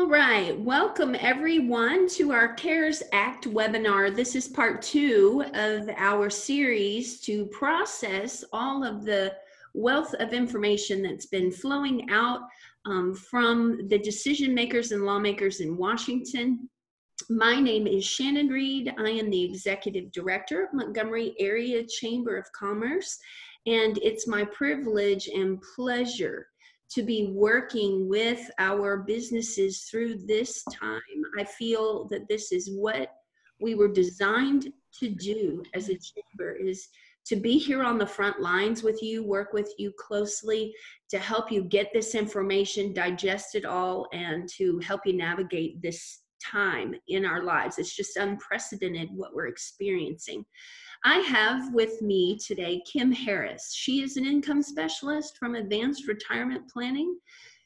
All right, welcome everyone to our CARES Act webinar. This is part 2 of our series to process all of the wealth of information that's been flowing out from the decision makers and lawmakers in Washington. My name is Shannon Reed. I am the Executive Director of Montgomery Area Chamber of Commerce, and it's my privilege and pleasure to be working with our businesses through this time. I feel that this is what we were designed to do as a chamber, is to be here on the front lines with you, work with you closely to help you get this information, digest it all, and to help you navigate this time in our lives. It's just unprecedented what we're experiencing. I have with me today Kim Harris. She is an income specialist from Advanced Retirement Planning.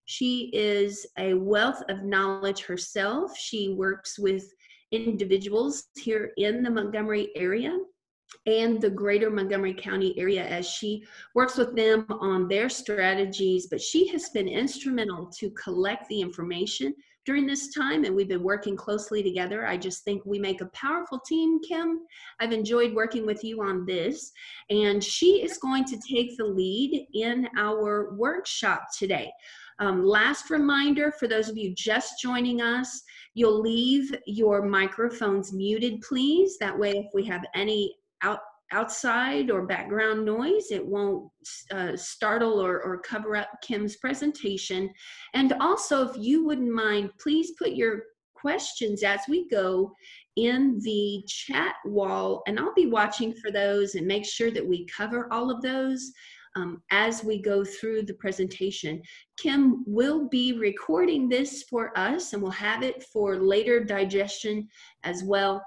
She is a wealth of knowledge herself. She works with individuals here in the Montgomery area and the greater Montgomery County area as she works with them on their strategies, but she has been instrumental to collect the information during this time, and we've been working closely together. I just think we make a powerful team, Kim. I've enjoyed working with you on this, and she is going to take the lead in our workshop today. Last reminder for those of you just joining us, you'll leave your microphones muted, please. That way, if we have any outside or background noise, it won't startle or cover up Kim's presentation. And also, if you wouldn't mind, please put your questions as we go in the chat wall, and I'll be watching for those and make sure that we cover all of those as we go through the presentation. Kim will be recording this for us, and we'll have it for later digestion as well.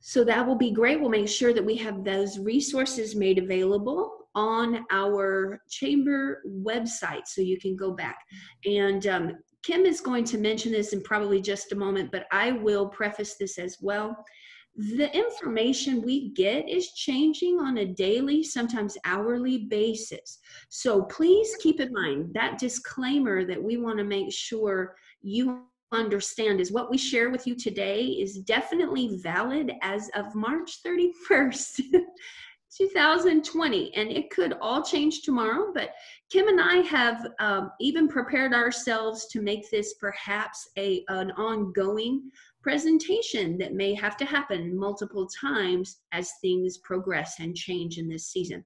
So that will be great. We'll make sure that we have those resources made available on our chamber website so you can go back. And Kim is going to mention this in probably just a moment, but I will preface this as well. The information we get is changing on a daily, sometimes hourly basis. So please keep in mind that disclaimer that we want to make sure you understand is what we share with you today is definitely valid as of March 31st, 2020, and it could all change tomorrow, but Kim and I have even prepared ourselves to make this perhaps an ongoing presentation that may have to happen multiple times as things progress and change in this season.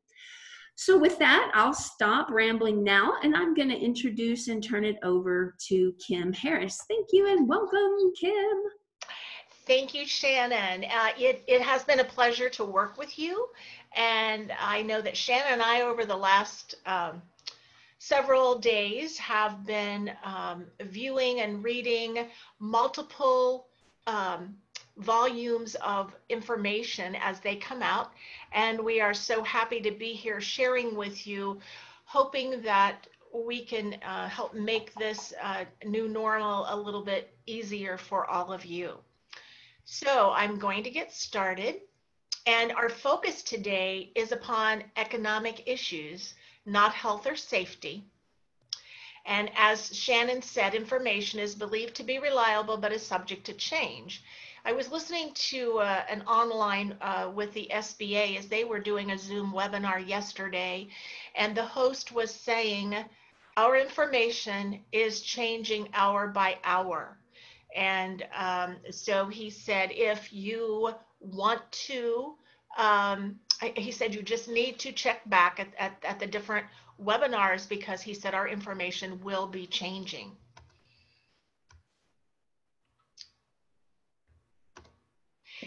So with that, I'll stop rambling now, and I'm going to introduce and turn it over to Kim Harris. Thank you and welcome, Kim. Thank you, Shannon. It has been a pleasure to work with you, and I know that Shannon and I over the last several days have been viewing and reading multiple volumes of information as they come out, and we are so happy to be here sharing with you, hoping that we can help make this new normal a little bit easier for all of you. So I'm going to get started, and our focus today is upon economic issues, not health or safety. And as Shannon said, information is believed to be reliable but is subject to change. I was listening to an online with the SBA as they were doing a Zoom webinar yesterday, and the host was saying, our information is changing hour by hour. And so he said, if you want to, he said, you just need to check back at the different webinars, because he said our information will be changing.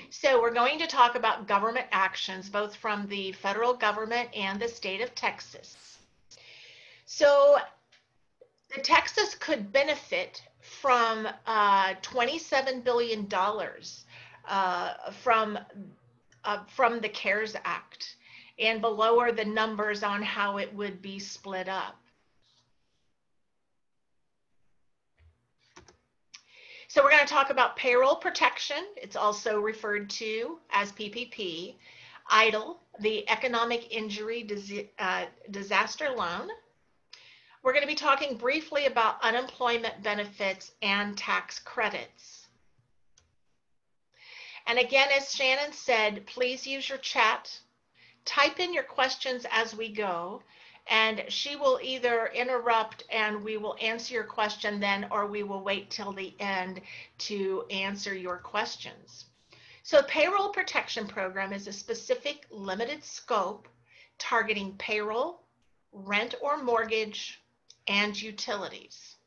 So we're going to talk about government actions, both from the federal government and the state of Texas. So Texas could benefit from $27 billion from the CARES Act, and below are the numbers on how it would be split up. So we're going to talk about payroll protection. It's also referred to as PPP, EIDL, the Economic Injury Disaster Loan, We're going to be talking briefly about unemployment benefits and tax credits. And again, as Shannon said, please use your chat. Type in your questions as we go, and she will either interrupt and we will answer your question then, or we will wait till the end to answer your questions. So the Payroll Protection Program is a specific limited scope targeting payroll, rent or mortgage, and utilities.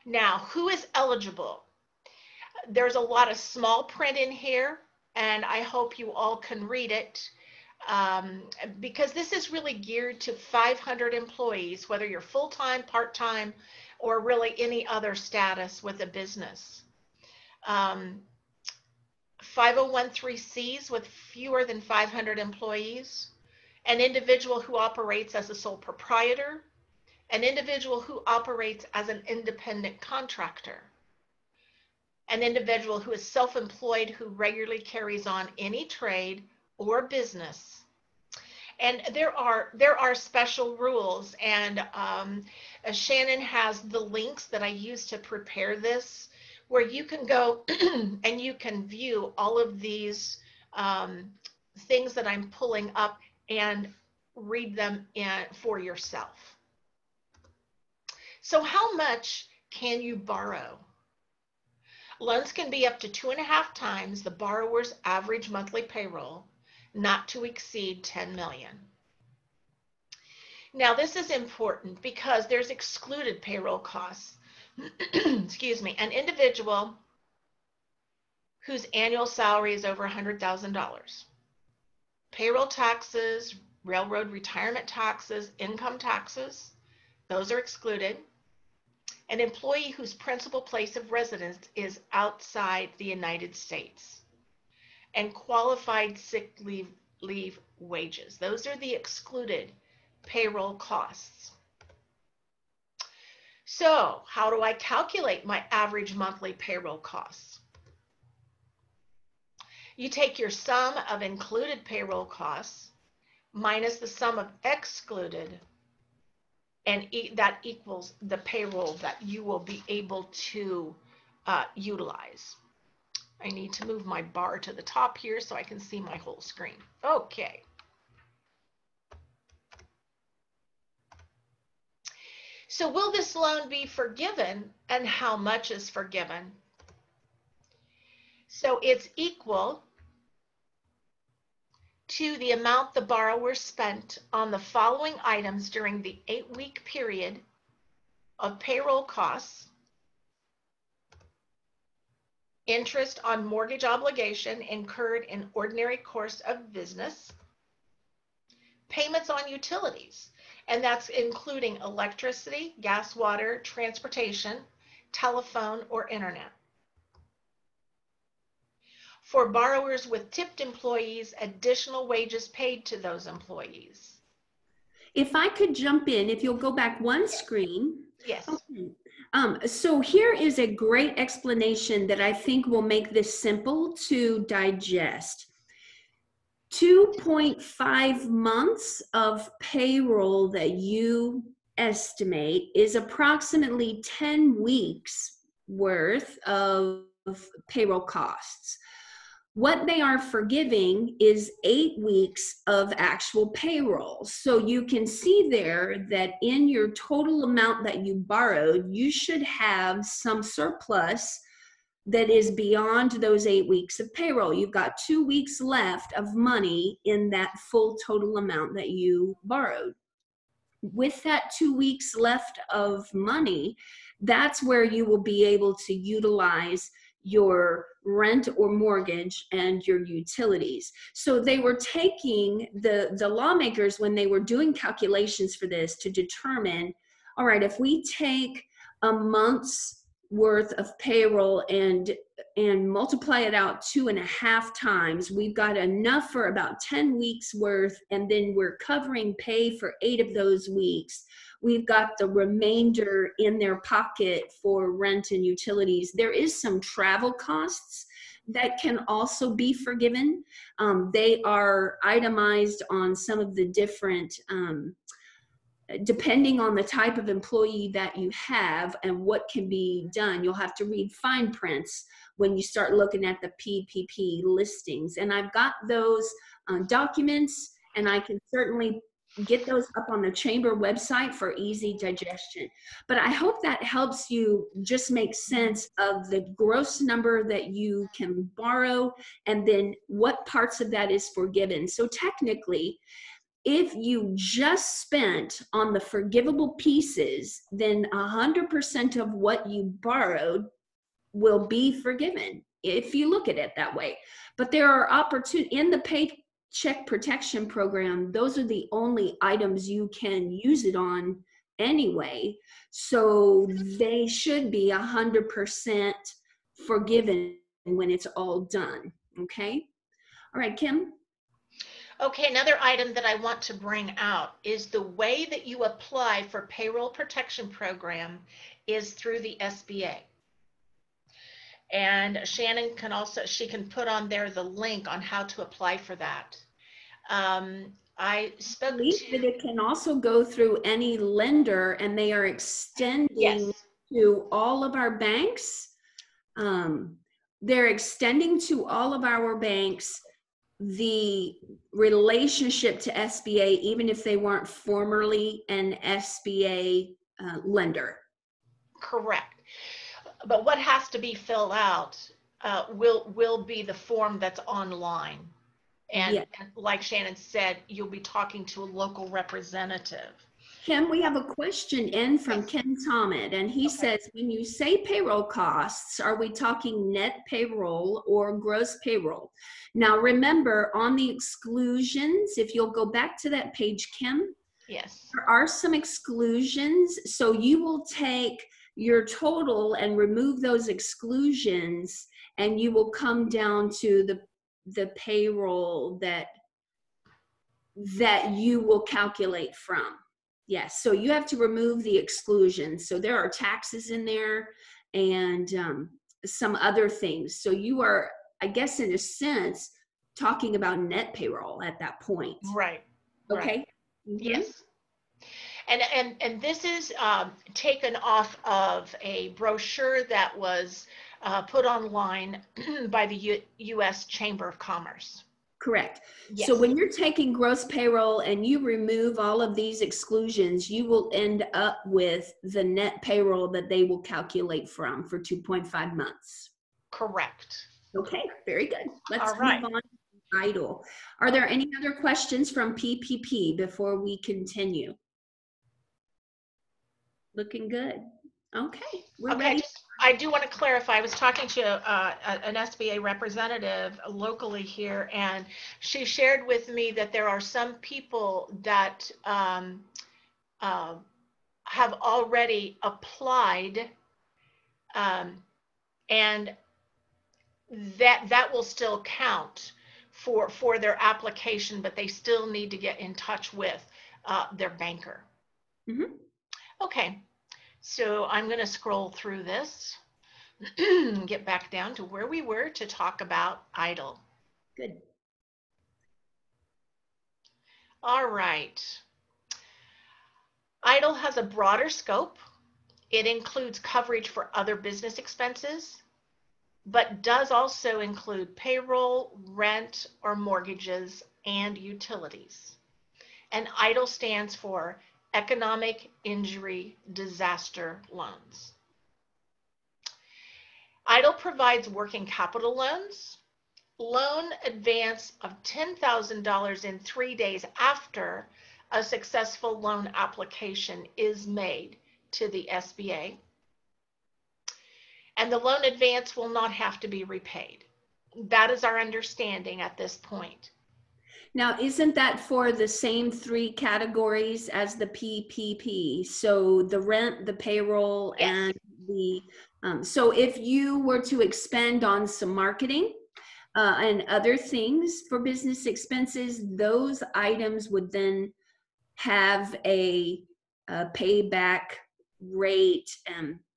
Now, who is eligible? There's a lot of small print in here, and I hope you all can read it, because this is really geared to 500 employees, whether you're full-time, part-time, or really any other status with a business. 501(c)(3)s with fewer than 500 employees, an individual who operates as a sole proprietor, an individual who operates as an independent contractor, an individual who is self-employed who regularly carries on any trade or business. And there are special rules, and Shannon has the links that I used to prepare this, where you can go and you can view all of these things that I'm pulling up and read them for yourself. So how much can you borrow? Loans can be up to 2.5 times the borrower's average monthly payroll, not to exceed 10 million. Now this is important because there's excluded payroll costs. Excuse me, an individual whose annual salary is over $100,000. Payroll taxes, railroad retirement taxes, income taxes, those are excluded. An employee whose principal place of residence is outside the United States. And qualified sick leave wages. Those are the excluded payroll costs. So how do I calculate my average monthly payroll costs? You take your sum of included payroll costs minus the sum of excluded, and that equals the payroll that you will be able to utilize. I need to move my bar to the top here so I can see my whole screen. Okay. So will this loan be forgiven, and how much is forgiven? So it's equal to the amount the borrower spent on the following items during the 8-week period of payroll costs: interest on mortgage obligation incurred in ordinary course of business, payments on utilities, and that's including electricity, gas, water, transportation, telephone, or internet. For borrowers with tipped employees, additional wages paid to those employees. If I could jump in, if you'll go back one screen. Yes. Okay. So here is a great explanation that I think will make this simple to digest. 2.5 months of payroll that you estimate is approximately 10 weeks worth of payroll costs. What they are forgiving is 8 weeks of actual payroll. So you can see there that in your total amount that you borrowed, you should have some surplus that is beyond those 8 weeks of payroll. You've got 2 weeks left of money in that full total amount that you borrowed. With that 2 weeks left of money, that's where you will be able to utilize your rent or mortgage and your utilities. So they were taking the lawmakers, when they were doing calculations for this, to determine, all right, if we take a month's worth of payroll and multiply it out 2.5 times, we've got enough for about 10 weeks worth, and then we're covering pay for 8 of those weeks. We've got the remainder in their pocket for rent and utilities. There is some travel costs that can also be forgiven. They are itemized on some of the different depending on the type of employee that you have and what can be done, you'll have to read fine prints when you start looking at the PPP listings. And I've got those documents, and I can certainly get those up on the chamber website for easy digestion. But I hope that helps you just make sense of the gross number that you can borrow, and then what parts of that is forgiven. So technically, if you just spent on the forgivable pieces, then 100% of what you borrowed will be forgiven, if you look at it that way. But there are opportunities in the Paycheck Protection Program. Those are the only items you can use it on anyway. So they should be 100% forgiven when it's all done. Okay. All right, Kim. Okay, another item that I want to bring out is the way that you apply for Payroll Protection Program is through the SBA. And Shannon can also, she can put on there the link on how to apply for that. I spoke to... That it can also go through any lender, and they are extending Yes. to all of our banks. They're extending to all of our banks the relationship to SBA, even if they weren't formerly an SBA lender. Correct. But what has to be filled out will be the form that's online. And, Yeah. and like Shannon said, you'll be talking to a local representative. Kim, we have a question in from Yes. Ken Tomet, and he says, when you say payroll costs, are we talking net payroll or gross payroll? Now, remember, on the exclusions, if you'll go back to that page, Kim, Yes. there are some exclusions. So you will take your total and remove those exclusions, and you will come down to the payroll that you will calculate from. Yes, so you have to remove the exclusions. So there are taxes in there and some other things. So you are, I guess, in a sense, talking about net payroll at that point. Right. Okay. Right. Mm-hmm. Yes. And this is taken off of a brochure that was put online by the U.S. Chamber of Commerce. Correct. Yes. So when you're taking gross payroll and you remove all of these exclusions, you will end up with the net payroll that they will calculate from for 2.5 months. Correct. Okay, very good. Let's All right. move on to EIDL. Are there any other questions from PPP before we continue? Looking good. Okay, we're ready. I do want to clarify. I was talking to an SBA representative locally here, and she shared with me that there are some people that have already applied, and that will still count for their application, but they still need to get in touch with their banker. Mm-hmm. Okay. So I'm going to scroll through this, get back down to where we were to talk about EIDL. Good. All right. EIDL has a broader scope. It includes coverage for other business expenses, but does also include payroll, rent, or mortgages, and utilities. And EIDL stands for Economic Injury Disaster Loans. EIDL provides working capital loans, loan advance of $10,000 in 3 days after a successful loan application is made to the SBA, and the loan advance will not have to be repaid. That is our understanding at this point. Now, isn't that for the same 3 categories as the PPP? So the rent, the payroll, Yes. and the, so if you were to expend on some marketing and other things for business expenses, those items would then have a payback rate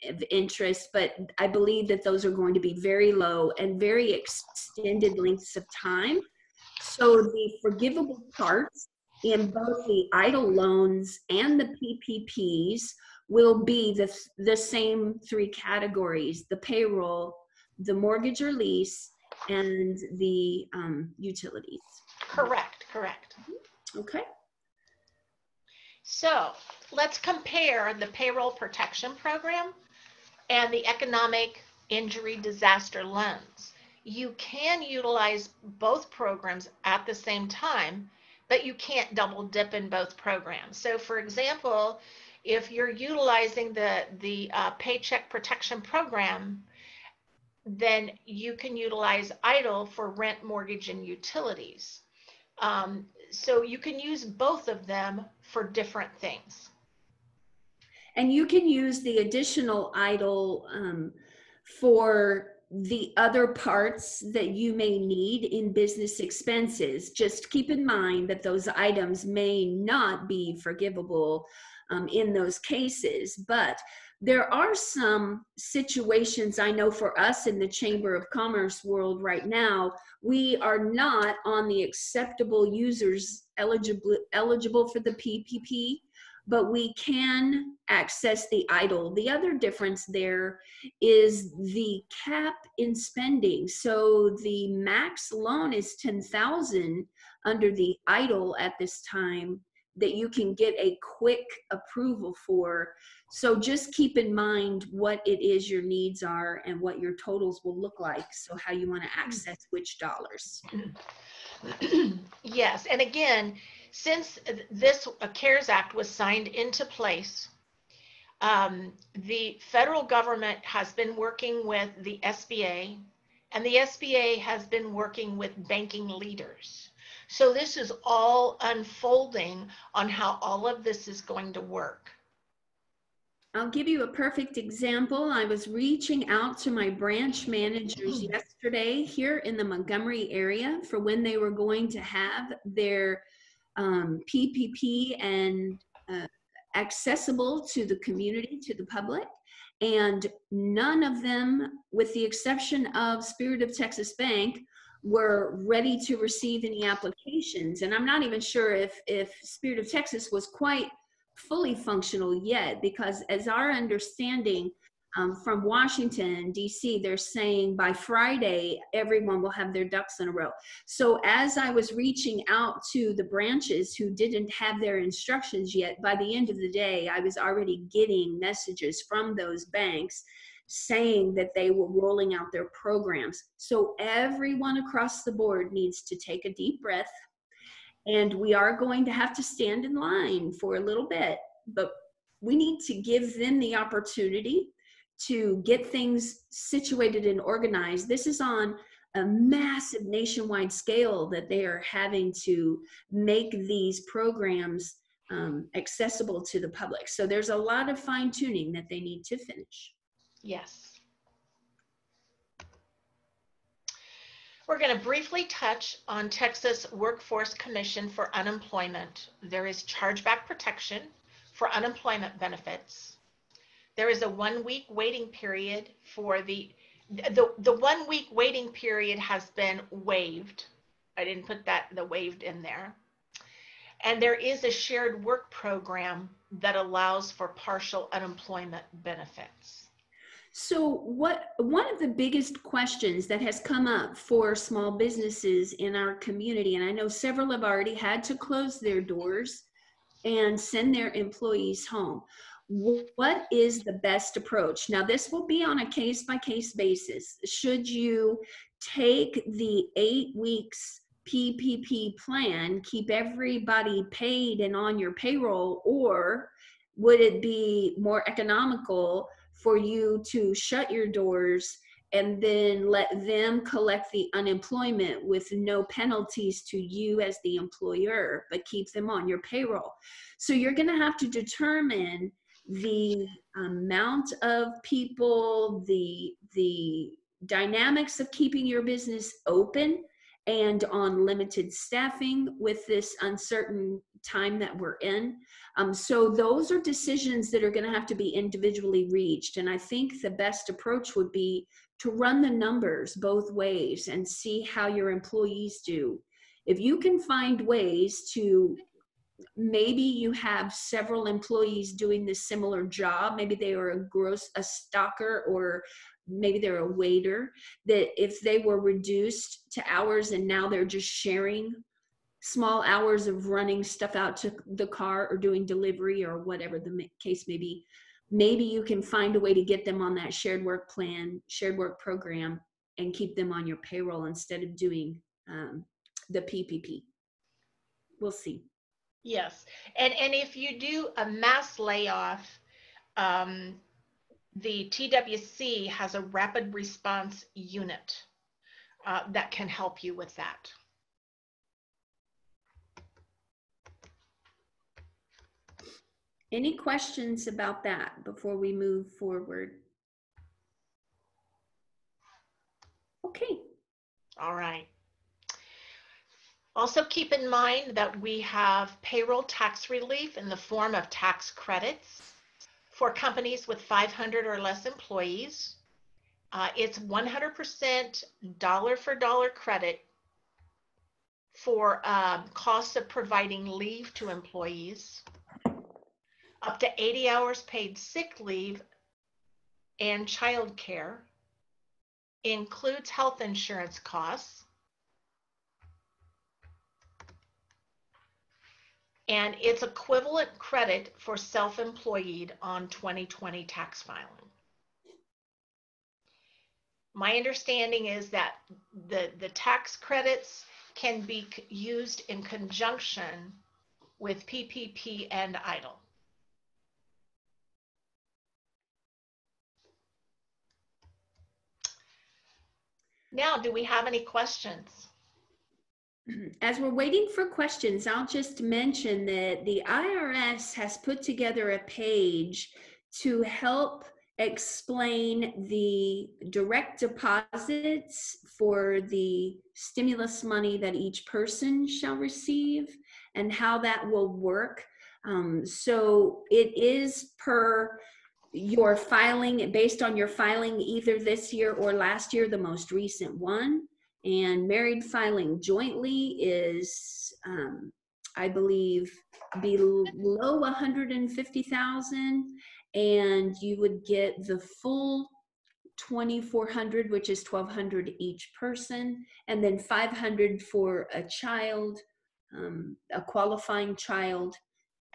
of interest, but I believe that those are going to be very low and very extended lengths of time. So the forgivable parts in both the idle loans and the PPPs will be the same three categories: the payroll, the mortgage or lease, and the utilities. Correct, correct. Okay. So let's compare the payroll protection program and the economic injury disaster loans. You can utilize both programs at the same time, but you can't double dip in both programs. So for example, if you're utilizing the Paycheck Protection Program, then you can utilize EIDL for rent, mortgage, and utilities. So you can use both of them for different things. And you can use the additional EIDL for the other parts that you may need in business expenses. Just keep in mind that those items may not be forgivable in those cases, but there are some situations, I know for us in the Chamber of Commerce world right now, we are not on the acceptable users eligible for the PPP, but we can access the EIDL. The other difference there is the cap in spending. So the max loan is 10,000 under the EIDL at this time that you can get a quick approval for. So just keep in mind what it is your needs are and what your totals will look like. So how you want to access which dollars. Yes, and again, since this CARES Act was signed into place, the federal government has been working with the SBA, and the SBA has been working with banking leaders. So this is all unfolding on how all of this is going to work. I'll give you a perfect example. I was reaching out to my branch managers yesterday here in the Montgomery area for when they were going to have their PPP and accessible to the community, to the public. And none of them, with the exception of Spirit of Texas Bank, were ready to receive any applications. And I'm not even sure if Spirit of Texas was quite fully functional yet, because as our understanding from Washington, D.C., they're saying by Friday, everyone will have their ducks in a row. So as I was reaching out to the branches who didn't have their instructions yet, by the end of the day, I was already getting messages from those banks saying that they were rolling out their programs. So everyone across the board needs to take a deep breath. And we are going to have to stand in line for a little bit, but we need to give them the opportunity to get things situated and organized. This is on a massive nationwide scale that they are having to make these programs accessible to the public. So there's a lot of fine tuning that they need to finish. Yes. We're going to briefly touch on Texas Workforce Commission for Unemployment. There is chargeback protection for unemployment benefits. There is a 1 week waiting period for the 1 week waiting period has been waived. I didn't put the waived in there. And there is a shared work program that allows for partial unemployment benefits. So one of the biggest questions that has come up for small businesses in our community, and I know several have already had to close their doors and send their employees home. What is the best approach? Now, this will be on a case-by-case basis. Should you take the 8 weeks PPP plan, keep everybody paid and on your payroll, or would it be more economical for you to shut your doors and then let them collect the unemployment with no penalties to you as the employer, but keep them on your payroll? So you're going to have to determine the amount of people, the dynamics of keeping your business open and on limited staffing with this uncertain time that we're in. So those are decisions that are going to have to be individually reached. And I think the best approach would be to run the numbers both ways and see how your employees do. If you can find ways to maybe you have several employees doing this similar job. Maybe they are a stocker, or maybe they're a waiter, that if they were reduced to hours and now they're just sharing small hours of running stuff out to the car or doing delivery or whatever the case may be, maybe you can find a way to get them on that shared work plan, shared work program, and keep them on your payroll instead of doing the PPP. We'll see. Yes. And if you do a mass layoff, the TWC has a rapid response unit that can help you with that. Any questions about that before we move forward? Okay. All right. Also keep in mind that we have payroll tax relief in the form of tax credits for companies with 500 or less employees. It's 100% dollar for dollar credit for costs of providing leave to employees, up to 80 hours paid sick leave and child care, includes health insurance costs, and it's equivalent credit for self-employed on 2020 tax filing. My understanding is that the tax credits can be used in conjunction with PPP and EIDL. Now, do we have any questions? As we're waiting for questions, I'll just mention that the IRS has put together a page to help explain the direct deposits for the stimulus money that each person shall receive and how that will work. So it is per your filing, based on your filing either this year or last year, the most recent one. And married filing jointly is, I believe, below 150,000, and you would get the full 2,400, which is 1,200 each person, and then 500 for a child, a qualifying child,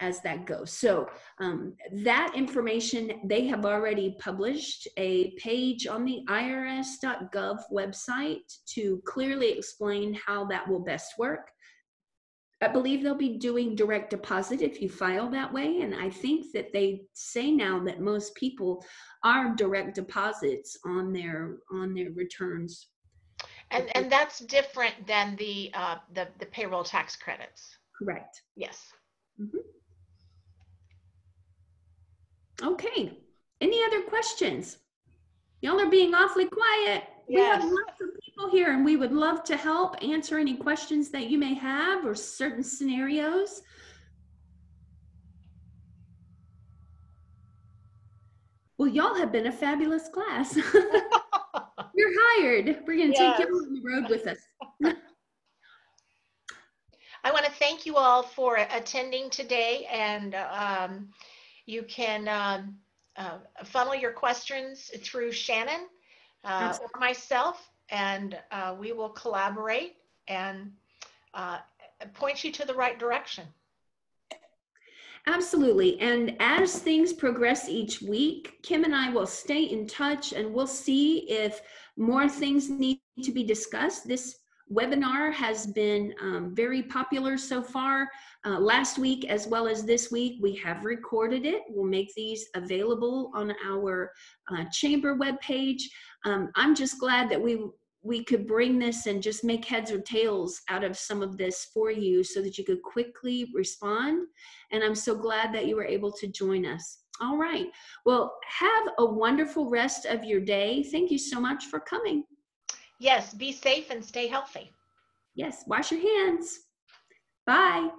as that goes. So that information, they have already published a page on the irs.gov website to clearly explain how that will best work. I believe they'll be doing direct deposit if you file that way. And I think that they say now that most people are direct deposits on their returns. And that's different than the payroll tax credits. Correct. Yes. Mm-hmm. Okay, any other questions? Y'all are being awfully quiet. Yes. We have lots of people here and we would love to help answer any questions that you may have or certain scenarios. Well, y'all have been a fabulous class. You're hired. We're going to take you on the road with us. I want to thank you all for attending today, and you can funnel your questions through Shannon or myself, and we will collaborate and point you to the right direction. Absolutely. And as things progress each week, Kim and I will stay in touch and we'll see if more things need to be discussed. This webinar has been very popular so far. Last week, as well as this week, we have recorded it. We'll make these available on our chamber webpage. I'm just glad that we could bring this and just make heads or tails out of some of this for you so that you could quickly respond. And I'm so glad that you were able to join us. All right. Well, have a wonderful rest of your day. Thank you so much for coming. Yes, be safe and stay healthy. Yes, wash your hands. Bye.